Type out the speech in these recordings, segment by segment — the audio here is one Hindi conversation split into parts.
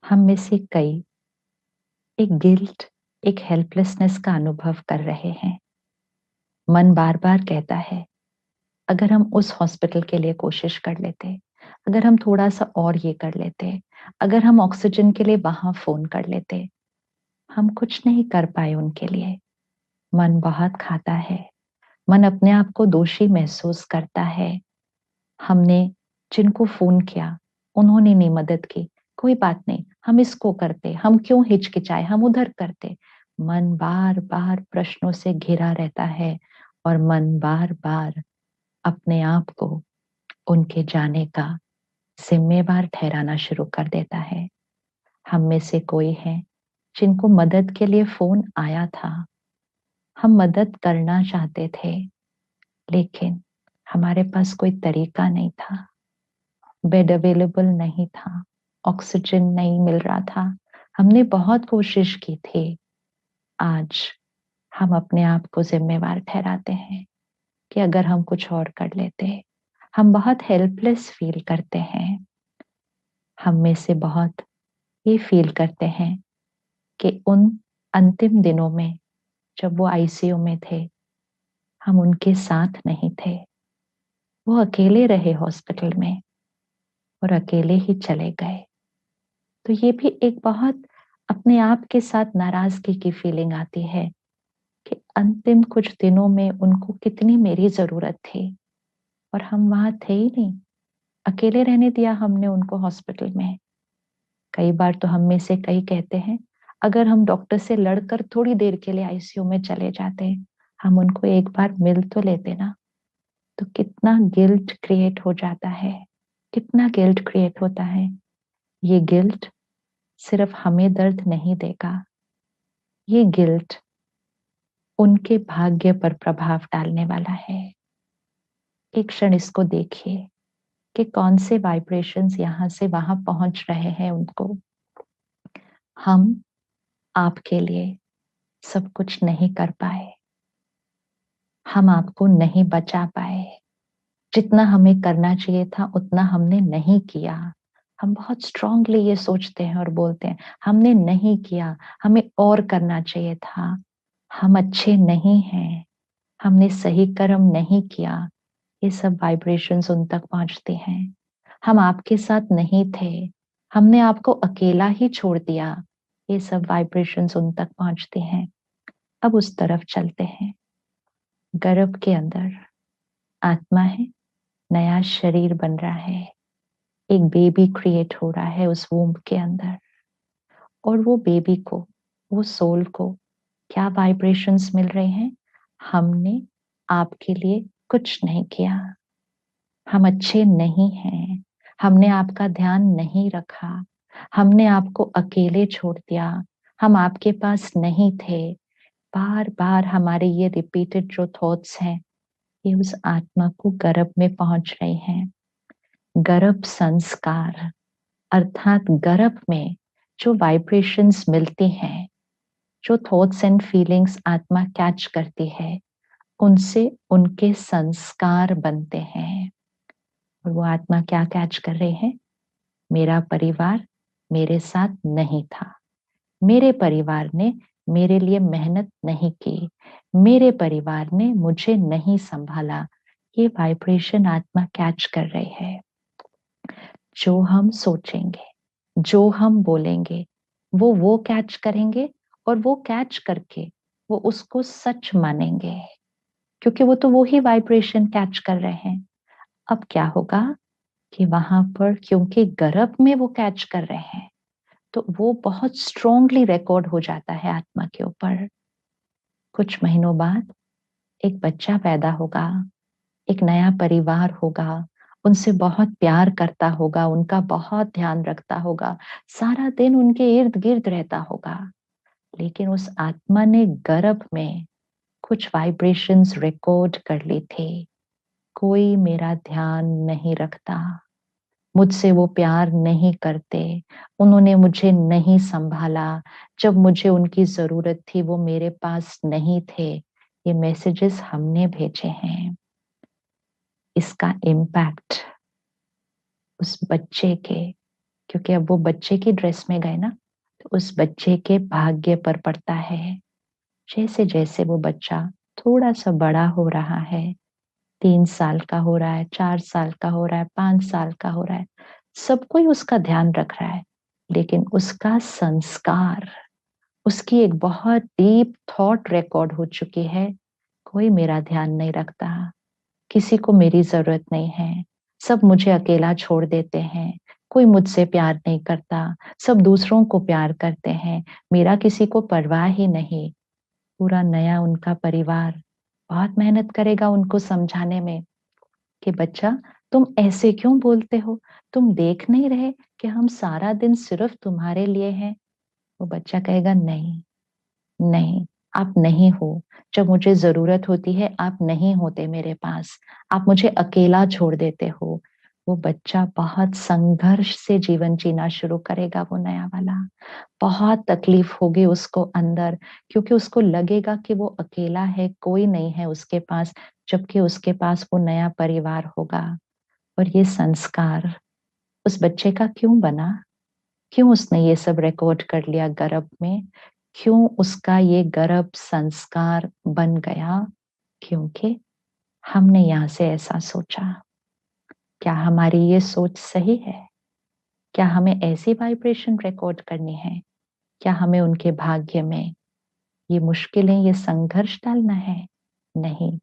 हम में से कई एक गिल्ट, एक हेल्पलेसनेस का अनुभव कर रहे हैं। मन बार बार कहता है, अगर हम उस हॉस्पिटल के लिए कोशिश कर लेते, अगर हम थोड़ा सा और ये कर लेते, अगर हम ऑक्सीजन के लिए वहां फोन कर लेते। हम कुछ नहीं कर पाए उनके लिए। मन बहुत खाता है। मन अपने आप को दोषी महसूस करता है। हमने जिनको फोन किया, उन्होंने नहीं मदद की। कोई बात नहीं, हम इसको करते, हम क्यों हिचकिचाए, हम उधर करते। मन बार बार प्रश्नों से घिरा रहता है और मन बार बार अपने आप को उनके जाने का जिम्मेवार ठहराना शुरू कर देता है। हम में से कोई है जिनको मदद के लिए फोन आया था। हम मदद करना चाहते थे, लेकिन हमारे पास कोई तरीका नहीं था। बेड अवेलेबल नहीं था, ऑक्सीजन नहीं मिल रहा था। हमने बहुत कोशिश की थी। आज हम अपने आप को जिम्मेवार ठहराते हैं कि अगर हम कुछ और कर लेते। हम बहुत हेल्पलेस फील करते हैं। हम में से बहुत ये फील करते हैं कि उन अंतिम दिनों में जब वो आईसीयू में थे, हम उनके साथ नहीं थे। वो अकेले रहे हॉस्पिटल में और अकेले ही चले गए। तो ये भी एक बहुत अपने आप के साथ नाराजगी की फीलिंग आती है कि अंतिम कुछ दिनों में उनको कितनी मेरी जरूरत थी और हम वहां थे ही नहीं। अकेले रहने दिया हमने उनको हॉस्पिटल में। कई बार तो हम में से कई कहते हैं, अगर हम डॉक्टर से लड़कर थोड़ी देर के लिए आईसीयू में चले जाते, हम उनको एक बार मिल तो लेते ना। तो कितना गिल्ट क्रिएट हो जाता है, कितना गिल्ट क्रिएट होता है। ये गिल्ट सिर्फ हमें दर्द नहीं देगा, ये गिल्ट उनके भाग्य पर प्रभाव डालने वाला है। एक क्षण इसको देखिए कि कौन से वाइब्रेशंस यहाँ से वहां पहुंच रहे हैं उनको। हम आपके लिए सब कुछ नहीं कर पाए। हम आपको नहीं बचा पाए। जितना हमें करना चाहिए था उतना हमने नहीं किया। हम बहुत स्ट्रांगली ये सोचते हैं और बोलते हैं, हमने नहीं किया, हमें और करना चाहिए था। हम अच्छे नहीं हैं, हमने सही कर्म नहीं किया। ये सब वाइब्रेशंस उन तक पहुंचते हैं। हम आपके साथ नहीं थे, हमने आपको अकेला ही छोड़ दिया। ये सब वाइब्रेशंस उन तक पहुंचते हैं। अब उस तरफ चलते हैं। गर्भ के अंदर आत्मा है, नया शरीर बन रहा है, एक बेबी क्रिएट हो रहा है उस वूम्ब के अंदर। और वो बेबी को, वो सोल को क्या वाइब्रेशंस मिल रहे हैं? हमने आपके लिए कुछ नहीं किया, हम अच्छे नहीं हैं, हमने आपका ध्यान नहीं रखा, हमने आपको अकेले छोड़ दिया, हम आपके पास नहीं थे। बार बार हमारे ये रिपीटेड जो थॉट्स हैं, ये उस आत्मा को गर्भ में पहुंच रहे हैं। गर्भ संस्कार अर्थात गर्भ में जो वाइब्रेशंस मिलती हैं, जो थॉट्स एंड फीलिंग्स आत्मा कैच करती है, उनसे उनके संस्कार बनते हैं। और वो आत्मा क्या कैच कर रहे हैं? मेरा परिवार मेरे साथ नहीं था, मेरे परिवार ने मेरे लिए मेहनत नहीं की, मेरे परिवार ने मुझे नहीं संभाला। ये वाइब्रेशन आत्मा कैच कर रहे हैं। जो हम सोचेंगे, जो हम बोलेंगे, वो कैच करेंगे और वो कैच करके वो उसको सच मानेंगे, क्योंकि वो तो वो ही वाइब्रेशन कैच कर रहे हैं। अब क्या होगा कि वहां पर क्योंकि गर्भ में वो कैच कर रहे हैं, तो वो बहुत स्ट्रोंगली रिकॉर्ड हो जाता है आत्मा के ऊपर। कुछ महीनों बाद एक बच्चा पैदा होगा, एक नया परिवार होगा, उनसे बहुत प्यार करता होगा, उनका बहुत ध्यान रखता होगा, सारा दिन उनके इर्द गिर्द रहता होगा। लेकिन उस आत्मा ने गर्भ में कुछ वाइब्रेशंस रिकॉर्ड कर ली थी। कोई मेरा ध्यान नहीं रखता, मुझसे वो प्यार नहीं करते, उन्होंने मुझे नहीं संभाला, जब मुझे उनकी जरूरत थी वो मेरे पास नहीं थे। ये मैसेजेस हमने भेजे हैं। इसका इम्पैक्ट उस बच्चे के क्योंकि अब वो बच्चे की ड्रेस में गए ना, तो उस बच्चे के भाग्य पर पड़ता है। जैसे जैसे वो बच्चा थोड़ा सा बड़ा हो रहा है, 3 साल का हो रहा है, 4 साल का हो रहा है, 5 साल का हो रहा है, सब कोई उसका ध्यान रख रहा है, लेकिन उसका संस्कार, उसकी एक बहुत डीप थॉट रिकॉर्ड हो चुकी है। कोई मेरा ध्यान नहीं रखता, किसी को मेरी जरूरत नहीं है, सब मुझे अकेला छोड़ देते हैं, कोई मुझसे प्यार नहीं करता, सब दूसरों को प्यार करते हैं, मेरा किसी को परवाह ही नहीं। पूरा नया उनका परिवार बहुत मेहनत करेगा उनको समझाने में कि बच्चा, तुम ऐसे क्यों बोलते हो, तुम देख नहीं रहे कि हम सारा दिन सिर्फ तुम्हारे लिए हैं। वो बच्चा कहेगा नहीं, नहीं, आप नहीं हो। जब मुझे जरूरत होती है आप नहीं होते मेरे पास, आप मुझे अकेला छोड़ देते हो। वो बच्चा बहुत संघर्ष से जीवन जीना शुरू करेगा, वो नया वाला। बहुत तकलीफ होगी उसको अंदर, क्योंकि उसको लगेगा कि वो अकेला है, कोई नहीं है उसके पास, जबकि उसके पास वो नया परिवार होगा। और ये संस्कार उस बच्चे का क्यों बना? क्यों उसने ये सब रिकॉर्ड कर लिया गर्भ में? क्यों उसका ये गर्भ संस्कार बन गया? क्योंकि हमने यहां से ऐसा सोचा। क्या हमारी ये सोच सही है? क्या हमें ऐसी वाइब्रेशन रिकॉर्ड करनी है? क्या हमें उनके भाग्य में ये मुश्किलें, ये संघर्ष डालना है? नहीं।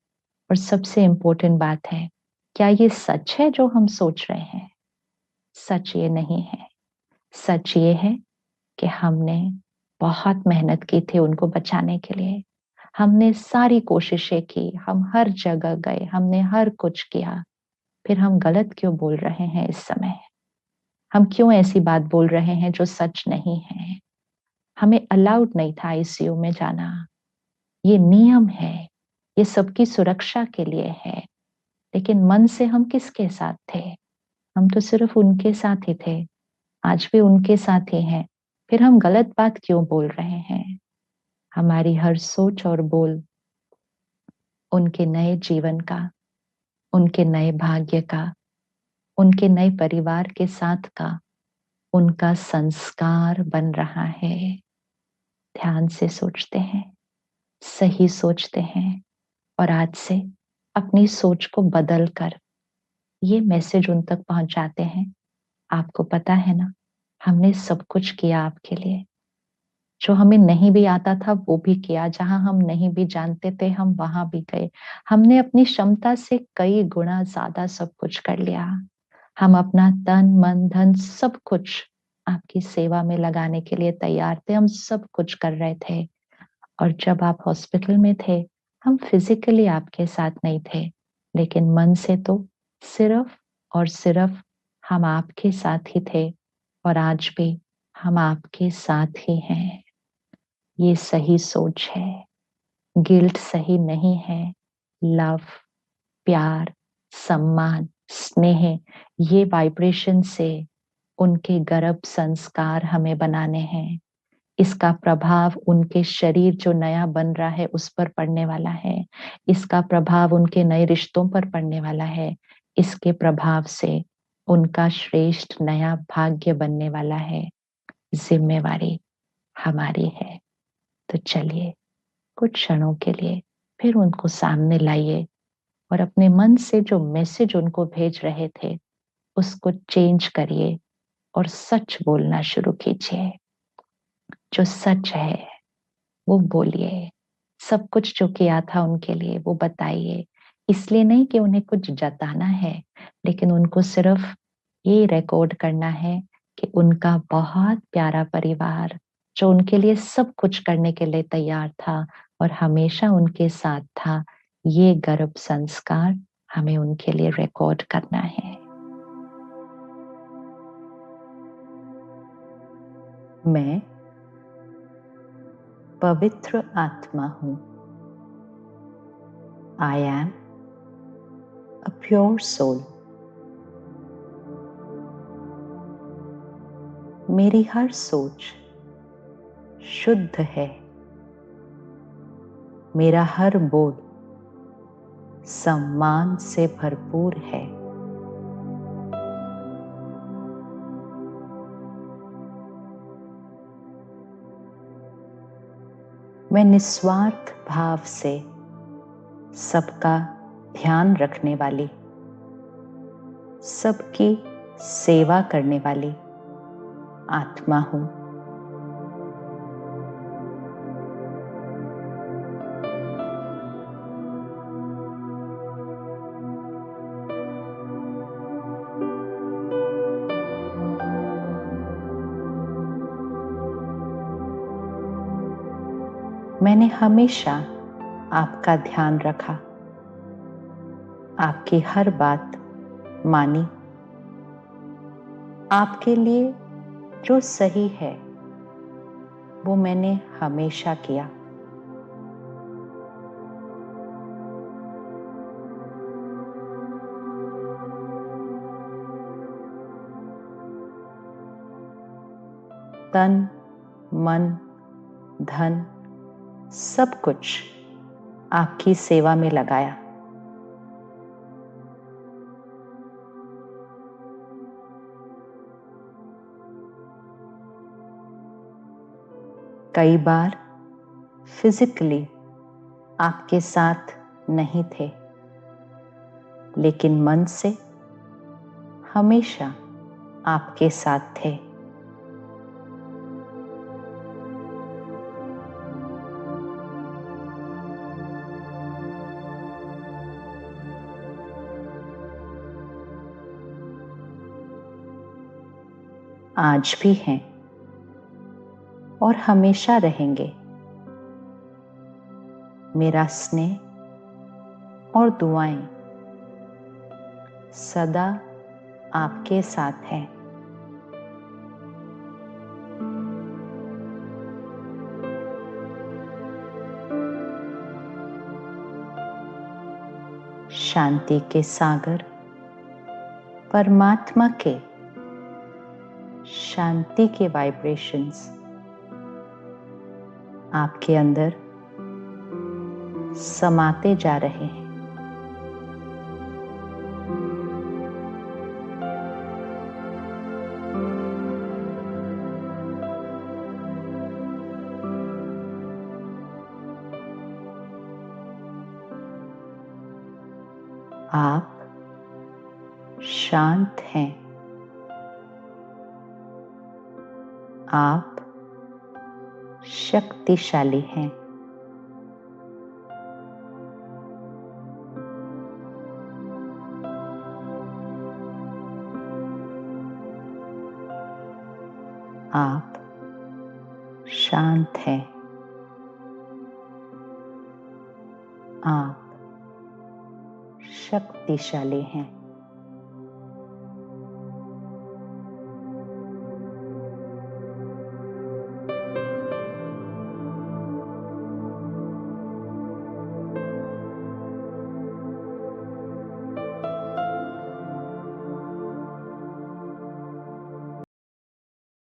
और सबसे इंपॉर्टेंट बात है, क्या ये सच है जो हम सोच रहे हैं? सच ये नहीं है। सच ये है कि हमने बहुत मेहनत की थी उनको बचाने के लिए। हमने सारी कोशिशें की, हम हर जगह गए, हमने हर कुछ किया। फिर हम गलत क्यों बोल रहे हैं इस समय? हम क्यों ऐसी बात बोल रहे हैं जो सच नहीं है? हमें अलाउड नहीं था आईसीयू में जाना। ये नियम है, ये सबकी सुरक्षा के लिए है। लेकिन मन से हम किसके साथ थे? हम तो सिर्फ उनके साथ ही थे, आज भी उनके साथ ही हैं। फिर हम गलत बात क्यों बोल रहे हैं? हमारी हर सोच और बोल उनके नए जीवन का, उनके नए भाग्य का, उनके नए परिवार के साथ का, उनका संस्कार बन रहा है। ध्यान से सोचते हैं, सही सोचते हैं, और आज से अपनी सोच को बदल कर ये मैसेज उन तक पहुंचाते हैं। आपको पता है ना, हमने सब कुछ किया आपके लिए। जो हमें नहीं भी आता था वो भी किया, जहां हम नहीं भी जानते थे हम वहां भी गए। हमने अपनी क्षमता से कई गुना ज्यादा सब कुछ कर लिया। हम अपना तन मन धन सब कुछ आपकी सेवा में लगाने के लिए तैयार थे, हम सब कुछ कर रहे थे। और जब आप हॉस्पिटल में थे, हम फिजिकली आपके साथ नहीं थे, लेकिन मन से तो सिर्फ और सिर्फ हम आपके साथ ही थे। और आज भी हम आपके साथ ही हैं। ये सही सोच है। गिल्ट सही नहीं है। लव, प्यार, सम्मान, स्नेह, ये वाइब्रेशन से उनके गर्भ संस्कार हमें बनाने हैं। इसका प्रभाव उनके शरीर जो नया बन रहा है उस पर पड़ने वाला है। इसका प्रभाव उनके नए रिश्तों पर पड़ने वाला है। इसके प्रभाव से उनका श्रेष्ठ नया भाग्य बनने वाला है। जिम्मेवारी हमारी है। तो चलिए, कुछ क्षणों के लिए फिर उनको सामने लाइए और अपने मन से जो मैसेज उनको भेज रहे थे उसको चेंज करिए और सच बोलना शुरू कीजिए। जो सच है वो बोलिए। सब कुछ जो किया था उनके लिए वो बताइए। इसलिए नहीं कि उन्हें कुछ जताना है, लेकिन उनको सिर्फ ये रिकॉर्ड करना है कि उनका बहुत प्यारा परिवार जो उनके लिए सब कुछ करने के लिए तैयार था और हमेशा उनके साथ था, ये गर्भ संस्कार हमें उनके लिए रिकॉर्ड करना है। मैं पवित्र आत्मा हूं। I am a pure soul. मेरी हर सोच शुद्ध है। मेरा हर बोल सम्मान से भरपूर है। मैं निस्वार्थ भाव से सबका ध्यान रखने वाली, सबकी सेवा करने वाली आत्मा हूं। मैंने हमेशा आपका ध्यान रखा, आपकी हर बात मानी, आपके लिए जो सही है वो मैंने हमेशा किया। तन, मन, धन, सब कुछ आपकी सेवा में लगाया। कई बार फिजिकली आपके साथ नहीं थे, लेकिन मन से हमेशा आपके साथ थे। आज भी हैं और हमेशा रहेंगे। मेरा स्नेह और दुआएं सदा आपके साथ हैं। शांति के सागर परमात्मा के शांति के वाइब्रेशंस आपके अंदर समाते जा रहे हैं। आप शांत हैं। आप शक्तिशाली हैं। आप शांत हैं। आप शक्तिशाली हैं।